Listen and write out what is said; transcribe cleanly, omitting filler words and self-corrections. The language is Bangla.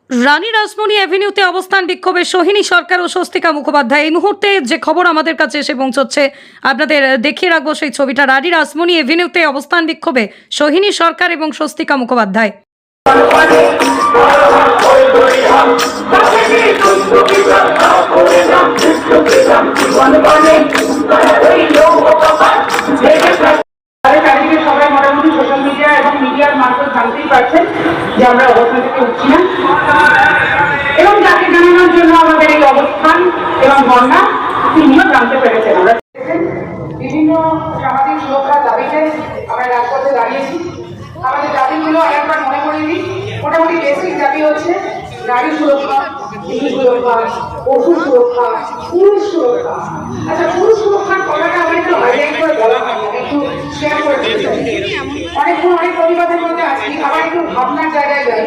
রানী রাসমণি অ্যাভিনিউতে অবস্থান বিক্ষোভে সোহিনী সরকার ও স্বস্তিকা মুখোপাধ্যায়। এই মুহূর্তে যে খবর আমাদের কাছে এসে পৌঁছচ্ছে আপনাদের দেখিয়ে রাখবো সেই ছবিটা। রানী রাসমণি অ্যাভিনিউতে অবস্থান বিক্ষোভে সোহিনী সরকার এবং স্বস্তিকা মুখোপাধ্যায়। চারিদিকে সবাই মোটামুটি সোশ্যাল মিডিয়া এবং মিডিয়ার মারফত জানতেই পারছেন যে আমরা অবস্থান থেকে উঠছি না, এবং যাকে জানানোর জন্য আমাদের এই অবস্থান এবং বন্যা তিনিও জানতে পেরেছেন। আমরা বিভিন্ন সামাজিক সুরক্ষার দাবিতে আমরা রাজপথে দাঁড়িয়েছি। আমাদের দাবিগুলো আরেকবার মনে করিয়ে দিই। মোটামুটি বেসিক দাবি হচ্ছে নারী সুরক্ষা, শিশু সুরক্ষা, পশু সুরক্ষা, পুরুষ সুরক্ষা। আচ্ছা, পুরুষ সুরক্ষার কথাটা আমি একটু হাইলাইট করে বলা হয়, একটু শেয়ার করে দিতে চাই। অনেক প্রতিবাদের মধ্যে আছি, আবার একটু ভাবনার জায়গায় যাই।